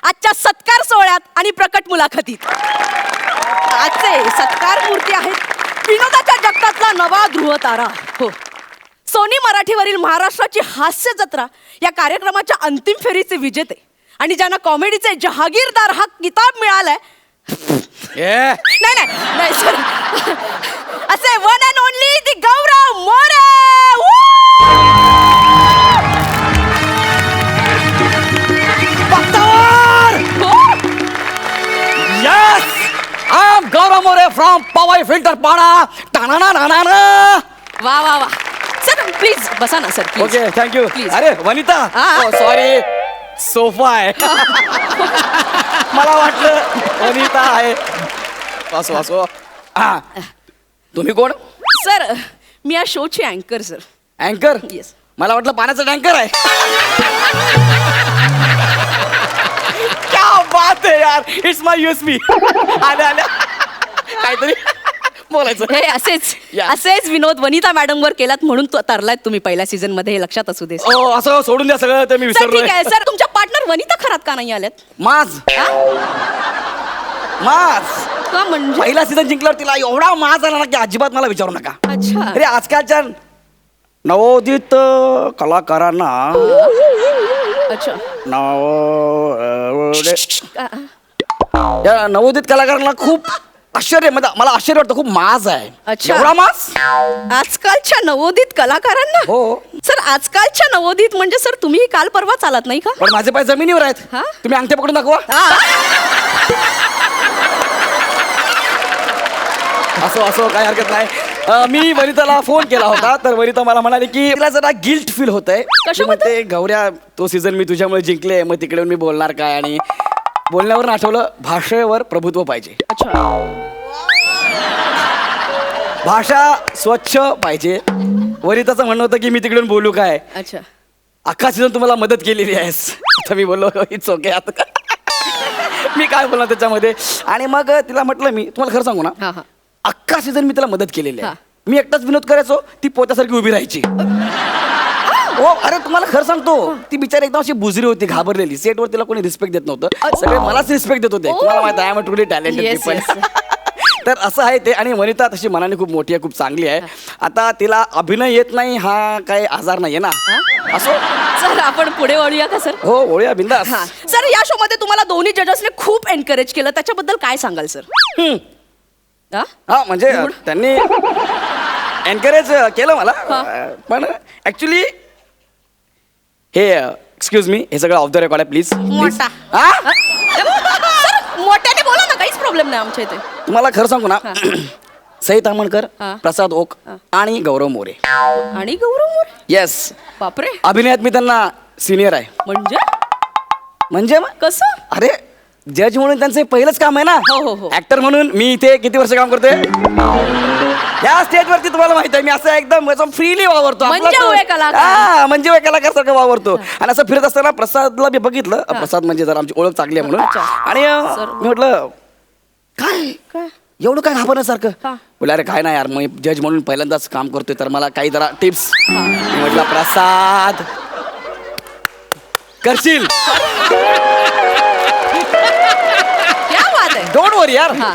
आजच्या सत्कार सोहळ्यात आणि प्रकट मुलाखतीत. आजचे सत्कार मूर्ती आहेत विनोदाच्या जगतातला नवा ध्रुव तारा. हो, सोनी मराठीवरील महाराष्ट्राची हास्य जत्रा या कार्यक्रमाच्या अंतिम फेरीचे विजेते आणि ज्यांना कॉमेडीचे जहागीरदार हा किताब मिळालाय. नाही नाही नाही सर, असे one and only the Gaurav More. Yes, I'm Gaurav More from Powai Filter Pada. Ta-na-na-na-na-na. वा वा वा. सर प्लीज बसा ना सर. Okay, thank you. Please. अरे वनिता, सॉरी, सोफा आहे. मला वाटलं वनिता आहे. वासो वासो. तुम्ही कोण? सर मी या शोची अँकर सर. अँकर? येस. मला वाटलं पाण्याचा टँकर आहे. क्या बात आहे यार, इट्स माय यूएसपी. आल्या आल्या काहीतरी बोलायचं. हे असेच Yeah. असेच विनोद वनिता मॅडम वर केलात म्हणून तो तरलायत तुम्ही पहिल्या सीझन मध्ये, हे लक्षात असू दे. ओ असं सोडून द्या सगळं, ते मी सर ठीक विसरलोय. आहे सर, तुमच्या पार्टनर वनिता खरात का नाही आल्यात? माज हा? माज का म्हणजे? पहिला सीझन जिंकल्यावर तिला एवढा माज आला ना की अजिबात मला विचारू नका. अच्छा. अरे आजकालच्या नवोदित कलाकारांना अच्छा. या नवोदित कलाकारांना खूप आश्चर्य, मला आश्चर्य वाटतं, खूप माज आहे. अच्छा. एवढा माज आजकालच्या नवोदित कलाकारांना? हो. सर आजकालच्या नवोदित म्हणजे सर तुम्ही काल परवा चालत नाही का? पण माझे पाय जमिनीवर आहेत. हा? तुम्ही अंगठे पकडून दाखवा. असो असो, काही हरकत नाही. मी वनिताला फोन केला होता, तर वनिता मला म्हणाली की तिला जरा गिल्ट फील होतंय. कशाबद्दल? ते गौऱ्या, तो सीझन मी तुझ्यामुळे जिंकले, मग तिकडे मी बोलणार काय, आणि बोलण्यावर आठवलं भाषेवर प्रभुत्व पाहिजे. अच्छा. भाषा स्वच्छ पाहिजे. वनिताचं म्हणणं होतं की मी तिकडून बोलू काय, अच्छा. अख्खा सीझन तुम्हाला मदत केलेली आहेस. तर मी बोललो इट्स ओके. आता मी काय बोलणार त्याच्यामध्ये. आणि मग तिला म्हटलं, मी तुम्हाला खरं सांगू ना, हा हा. अख्खा सीझन मी तिला मदत केलेली हा. आहे. मी एकटाच विनोद करायचो, ती पोत्यासारखी उभी राहायची. हो, अरे तुम्हाला खरं सांगतो, ती बिचारी एकदम अशी बुजरी होती, घाबरलेली. सेटवर तिला कोणी रिस्पेक्ट देत नव्हतं, सगळे मलाच रिस्पेक्ट देत होते. तुम्हाला माहिती आहे, I am truly talented Yes, people. yes. तर असं आहे ते. आणि वनिता तशी मनाने खूप मोठी आहे, खूप चांगली आहे. आता तिला अभिनय येत नाही हा काही आजार नाहीये ना. असो सर आपण पुढे वळूया का सर? हो, ओळूया बिंदास. हा सर, या शो मध्ये तुम्हाला दोन्ही जजेसने खूप एनकरेज केलं, त्याच्याबद्दल काय सांगाल सर? हा? हा म्हणजे त्यांनी एनकरेज केलं मला. हा. पण ऍक्च्युली हे एक्सक्यूज मी, हे सगळं ऑफ द रेकॉर्ड आहे प्लीज. मोठा. सर मोठ्याने बोला ना, काहीच प्रॉब्लेम नाही आमच्या इथे. तुम्हाला खरं सांगू ना, सई तामणकर, हा. प्रसाद ओक आणि गौरव मोरे. आणि गौरव मोरे? येस, बापरे. अभिनयात मी त्यांना सिनियर आहे. म्हणजे मग कसं? अरे जज म्हणून त्यांचं हे पहिलंच काम आहे ना. हो, हो. ऍक्टर म्हणून मी इथे किती वर्ष काम करतोय. या स्टेजवरती तुम्हाला माहित आहे, मी असं एकदम फ्रीली वावरतो. म्हणजे वय कलाकार. हा, म्हणजे वय कलाकार सारखं वावरतो. आणि असं फिरत असताना प्रसादला मी बघितलं. प्रसाद म्हणजे जरा आमची ओळख चांगली आहे म्हणून. अच्छा. आणि मी म्हटलं काय काय? एवढं काय घाबरण्यासारखं. हा. बोला अरे काय नाही यार, मी जज म्हणून पहिल्यांदाच काम करतोय, तर मला काही जरा टिप्स. मी म्हटलं प्रसाद करशील. क्या बात आहे. डोंट वरी यार, हा.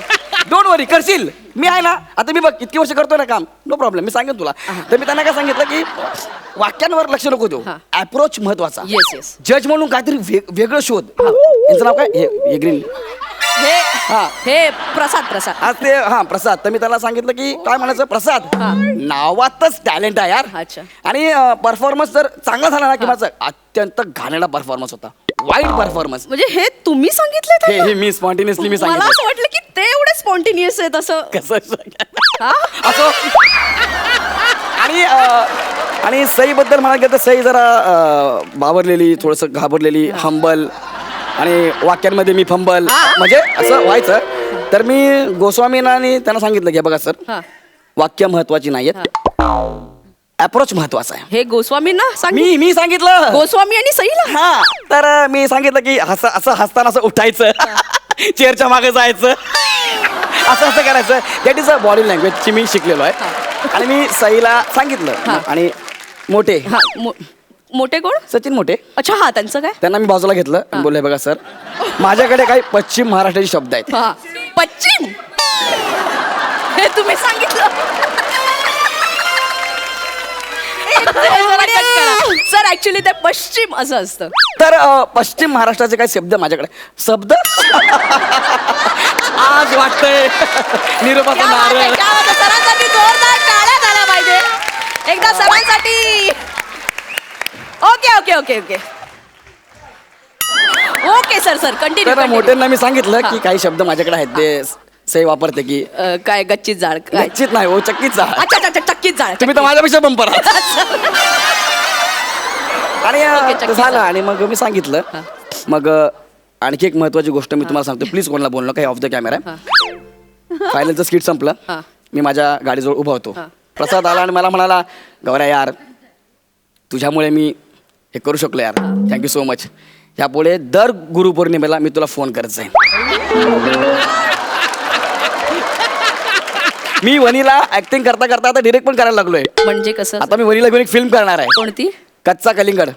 डोंट वरी, करशील. मी आहे ना, आता मी बघ किती वर्ष करतोय ना काम, नो प्रॉब्लेम. मी सांगेन तुला. तर मी त्यांना काय सांगितलं की वाक्यांवर लक्ष नको देऊ, हा. अप्रोच महत्वाचा. Yes, yes. जज म्हणून काहीतरी वेगळं शोध. यांचं नाव काय? हे ग्रीन. हे हा. हे प्रसाद. आज ते हा प्रसाद. तर मी त्याला सांगितलं की काय म्हणायचं, प्रसाद हा. नावातच टॅलेंट आहे यार. अच्छा. आणि परफॉर्मन्स जर चांगला झाला ना की माझा अत्यंत घाणेरडा परफॉर्मन्स होता, वाईट परफॉर्मन्स. म्हणजे हे तुम्ही सांगितले? हे मी स्पॉन्टेनियसली मी मला सांगितलं. असं वाटलं की ते एवढे स्पॉन्टेनियस आहेत असं. कसं हा? असो. आणि सईबद्दल म्हणाल गेलं तर सई जरा बावरलेली, थोडंसं घाबरलेली, हंबल, आणि वाक्यांमध्ये मी फंबल, म्हणजे असं व्हायचं. तर मी गोस्वामींना त्यांना सांगितलं की बघा सर, हा. वाक्य महत्वाची नाहीयेत, अप्रोच महत्वाचा आहे. हे गोस्वामींना सांगितलं? मी सांगितलं. गोस्वामी आणि सईला? हा. तर मी सांगितलं की असं हसताना असं उठायचं, चेअरच्या मागे जायचं, असं करायचं. That is a body language ची मी शिकलेलो आहे. आणि मी सईला सांगितलं. आणि मोठे मोठे कोण? सचिन मोठे. अच्छा हा, त्यांचं काय? त्यांना मी बाजूला घेतलं आणि बोलले बघा सर, माझ्याकडे काही पश्चिम महाराष्ट्राचे शब्द आहेत. हा, पश्चिम हे तुम्ही सांगितलं. सर ऍक्च्युली ते पश्चिम असं असतं. तर पश्चिम महाराष्ट्राचे काही शब्द माझ्याकडे. शब्द आज वाटतंय निरोपाचा क्या बात आहे, नारळ. क्या बात आहे. सरांसाठी जोरदार टाळ्या झाल्या पाहिजे एकदा सरांसाठी. Okay okay okay okay okay sir sir continue. तर मोठ्यांना मी सांगितलं की काही शब्द माझ्याकडे आहेत ते सही वापरते की काय गच्चीत जाळ काय? निश्चित नाही हो, चक्कीच जा. अच्छा अच्छा अच्छा, चक्कीत जाळ. तुम्ही तर माझ्यापेक्षा बंपर आहात. आणि चक्कीत झालं जा. आणि मग मी सांगितलं. मग आणखी एक महत्वाची गोष्ट मी तुम्हाला सांगतो, प्लीज कोणाला बोलणं काही ऑफ द कॅमेरा. फायनलचं स्किट संपलं. मी माझ्या गाडीजवळ उभा होतो. प्रसाद आला आणि मला म्हणाला, गौऱ्या यार तुझ्यामुळे मी हे करू शकलो यार, थँक्यू सो मच. ह्यापुढे दर गुरुपौर्णिमेला मी तुला फोन करत जाईन. मी वनीला ऍक्टिंग करता करता आता डिरेक्ट पण करायला लागलोय. म्हणजे कसं? आता मी वनीला घेऊन एक फिल्म करणार आहे. कोणती? कच्चा कलिंगड.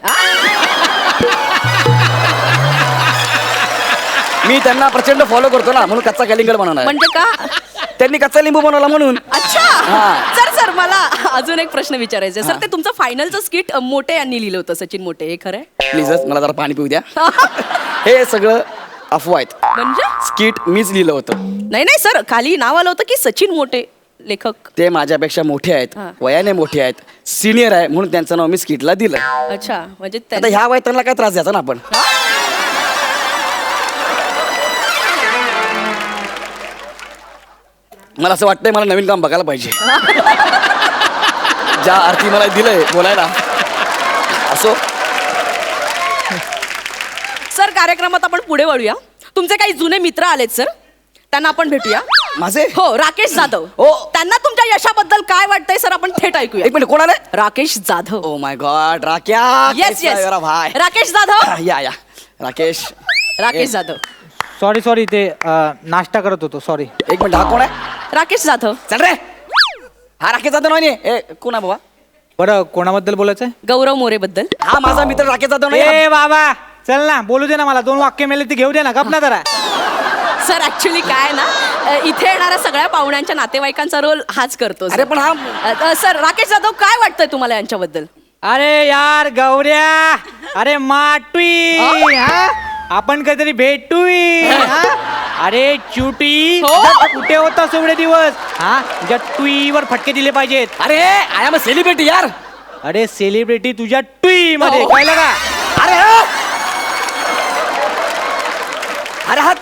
मी त्यांना प्रचंड फॉलो करतो ना, म्हणून कच्चा कलिंगड बनवणार. म्हणजे का? त्यांनी कच्चा लिंबू बनवला म्हणून. अच्छा हा. सर सर मला अजून एक प्रश्न विचारायचा आहे. सर ते तुमचं फायनलचं स्किट मोठे यांनी लिहिलं होतं, सचिन मोठे, हे खरं आहे? प्लीजच मला जरा पाणी पिऊ द्या. हे सगळं अफवा आहेत. म्हणजे? स्किट मीच लिहिलं होतं. नाही नाही सर, खाली नाव आलं होतं की सचिन मोठे लेखक. ते माझ्यापेक्षा मोठे आहेत, हा. वयाने मोठे आहेत, सिनियर आहे, म्हणून त्यांचं नाव मी स्किटला दिलं. अच्छा म्हणजे आता ह्या वयात त्यांना काय त्रास द्यायचा ना आपण. मला असं वाटतंय मला नवीन काम बघायला पाहिजे. ज्या अर्थी मला दिलंय बोलायला. असो सर, कार्यक्रमात आपण पुढे वळूया. तुमचे काही जुने मित्र आलेत सर, त्यांना आपण भेटूया. माझे हो, राकेश जाधव. हो. त्यांना तुमच्या यशाबद्दल काय वाटतंय सर, आपण थेट ऐकूया. एक मिनिट, कोण आले? Rakesh Jadhav. Oh my god, Rakya. Yes yes, भाई राकेश जाधव. या राकेश. राकेश जाधव. सॉरी ते नाश्ता करत होतो, सॉरी. एक मिनिट, हा कोण आहे? राकेश जाधव. चल रे. हा राकेश जाधव नाही. ए कोण आहे बाबा? बरं, कोणाबद्दल बोलायचंय? गौरव मोरे बद्दल. हा माझा मित्र राकेश जाधव नाही. ए बाबा चल ना, बोलू दे ना मला. 2 वाक्य मेले ते घेऊ दे ना, गप ना जरा. सर ऍक्च्युली काय ना, इथे येणाऱ्या सगळ्या पाहुण्यांच्या नातेवाईकांचा रोल हाच करतो. अरे पण हा सर, राकेश जाधव काय वाटतंय तुम्हाला यांच्याबद्दल? अरे यार गौऱ्या, अरे माटुई, हा? आपण कधीतरी भेटूई, हा? अरे चुटी, हो? कुठे होतास एवढे दिवस? हा, तुझ्या टुईवर फटके दिले पाहिजेत. अरे आय एम अ सेलिब्रिटी यार. अरे सेलिब्रिटी तुझ्या टुई मध्ये, हो. कळलं का? अरे अरे हा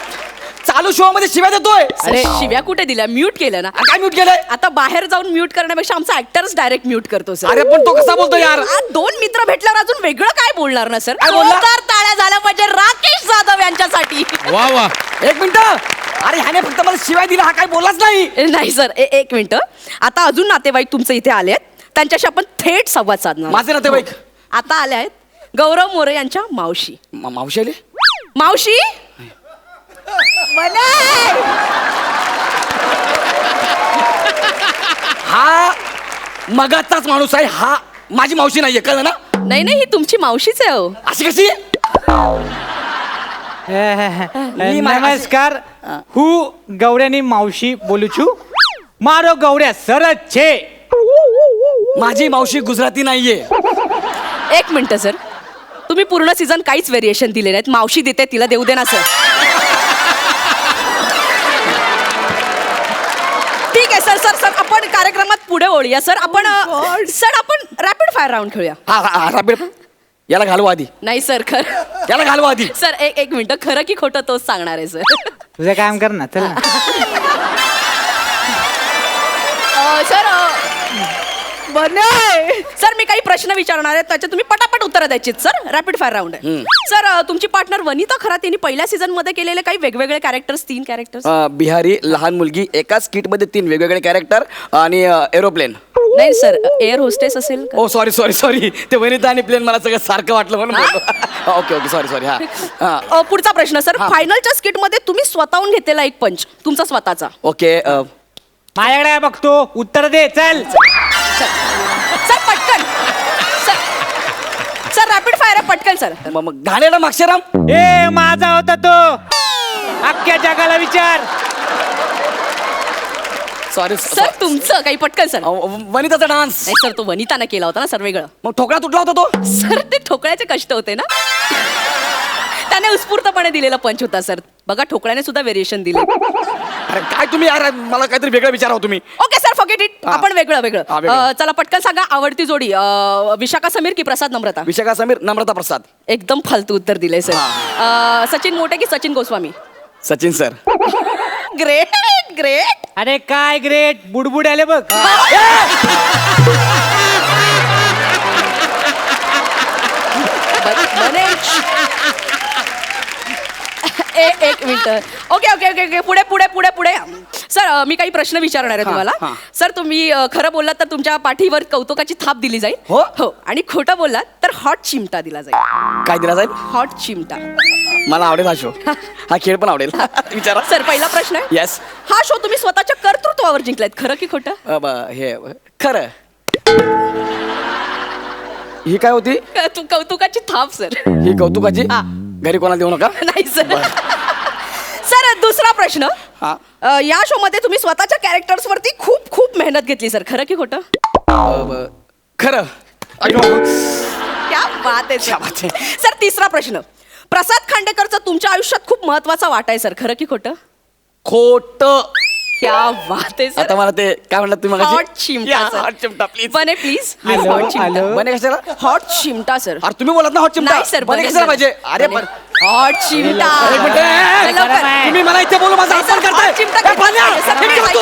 चालू शो मध्ये शिव्या देतोय. अरे शिव्या कुठे दिल्या? म्यूट केलं ना. काय म्यूट केलंय? आता बाहेर जाऊन म्यूट करण्यापेक्षा आमचा ऍक्टरच डायरेक्ट म्यूट करतो सर. अरे पण तो कसा बोलतो यार? 2 मित्र भेटल्यावर अजून वेगळं काय बोलणार ना सर? काय बोलला? जोरदार टाळ्या झाल्या पाहिजे राकेश जाधव यांच्यासाठी. वा वा. एक मिनिट. अरे ह्याने फक्त मला शिवाय दिला, हा काय बोललाच नाही. नाही सर, एक मिनिट. आता अजून नातेवाईक तुमचे इथे आले आहेत, त्यांच्याशी आपण थेट संवाद साधणार. माझे नातेवाईक आता आले आहेत गौरव मोरे यांच्या मावशी. मावशी आले? मावशी हा मगाचाच माणूस आहे. हा माझी मावशी नाहीये, कळलं ना? नाही नाही, ही तुमची मावशीच आहे हो. अशी कशी? मी नमस्कार. हु गौऱ्यानी मावशी बोलू छू. मारो गौऱ्या सरच छे. माझी मावशी गुजराती नाहीये. एक मिनिट सर, तुम्ही पूर्ण सीझन काहीच व्हेरिएशन दिले नाहीत. मावशी देते, तिला देऊ दे ना सर. ठीक आहे सर. सर आपण कार्यक्रमात पुढे वळूया सर. आपण रॅपिड फायर राऊंड खेळूया. हा राबीड. याला घालवा आधी. नाही सर, खरं. याला घालवा आधी. सर एक मिनिट, खरं की खोटं तोच सांगणार आहे सर. तुझं काम कर ना, चल ना. सर सर मी काही प्रश्न विचारणार आहे, त्याचे तुम्ही पटापट उत्तरं द्यायची सर. रॅपिड फायर राऊंड आहे. सर तुमची पार्टनर वनिता खरा तिने पहिल्या सीझन मध्ये केलेले काही वेगवेगळे कॅरेक्टर्स, 3 कॅरेक्टर्स. बिहारी लहान मुलगी, एका स्किट मध्ये 3 वेगवेगळे कॅरेक्टर आणि एरोप्लेन. नाही सर, एअर होस्टेस असेल का? ओ सॉरी ते वनिता आणि प्लेन मला सगळं सारखं वाटलं म्हणून बोललो. Okay sorry. हा पुढचा प्रश्न सर, फायनलच्या स्किट मध्ये तुम्ही स्वतःहून घेतलेला एक पंच तुमचा स्वतःचा. ओके. माझ्याकडे आहे बघतो, उत्तर दे चल. सर पटकन. सर पटकन सर. मग घाणेरडा माक्षेराम. ए माझा होता तो. अख्ख्या जगाला विचार. सॉरी सर तुमचं काही पटकन सर. वनिताचा डान्स. नाही सर तो वनितानं केला होता ना सर वेगळं. मग ठोकळा तुटला होता तो. सर ते ठोकळ्याचे कष्ट होते ना. त्याने उत्स्फूर्तपणे दिलेला पंच होता सर. बघा ठोकळ्याने सुद्धा व्हेरिएशन दिले. अरे काय तुम्ही यार मला काहीतरी वेगळं विचारावं तुम्ही. Okay sir forget it. हा. आपण वेगळं वेगळं वेगळं. चला पटकन सांगा आवडती जोडी विशाखा समीर की प्रसाद नम्रता. विशाखा समीर नम्रता प्रसाद. एकदम फालतू उत्तर दिले सर. सचिन मोठे की Sachin Goswami. Sachin sir. Great great. अरे काय ग्रेट बुडबुड आले बघ. एक minute. Okay okay okay okay पुढे पुढे पुढे पुढे सर मी काही प्रश्न विचारणार आहे हा, तुम्हाला. हा. सर तुम्ही खरं बोललात तर तुमच्या पाठीवर कौतुकाची थाप दिली जाईल. हो? हो आणि खोटं बोललात तर हॉट चिमटा दिला जाईल. काय दिला जाईल. हॉट चिमटा. मला आवडेल हा शो. हा खेळ पण आवडेल. विचारा. सर पहिला प्रश्न आहे. येस. हा शो तुम्ही स्वतःच्या कर्तृत्वावर जिंकलायत खरं की खोटं. हे खरं. ही काय होती. कौतुकाची थाप सर. ही कौतुकाची. हा. घरी कोणाला देऊ नका. नाही सर. सर दुसरा प्रश्न. हा. या शो मध्ये तुम्ही स्वतःच्या कॅरेक्टर्स वरती खूप खूप मेहनत घेतली सर खरं की खोटं. खरं. क्या बात आहे क्या बात सर. आहे. सर तिसरा प्रश्न. प्रसाद खांडेकरचा तुमच्या आयुष्यात खूप महत्वाचा वाटा आहे सर खरं की खोटं. खोट. क्या बात आहे सर. आता मला ते काय म्हणलं तुम्ही हॉट चिमटा हॉट चिमटा प्लीज. बने प्लीज. हॅलो, हॉट चिमटा. हॅलो. बने कशाला. हॉट चिमटा सर. अरे तुम्ही बोलत ना हॉट चिमटा. नाही सर बने कशाला पाहिजे. अरे पण हॉट चिमटा. एक मिनिट. लवकर. तुम्ही मला इथे बोलू माझा अपमान करताय. हॉट चिमटा ए, पाण्या! सर, हे ऐका. तू.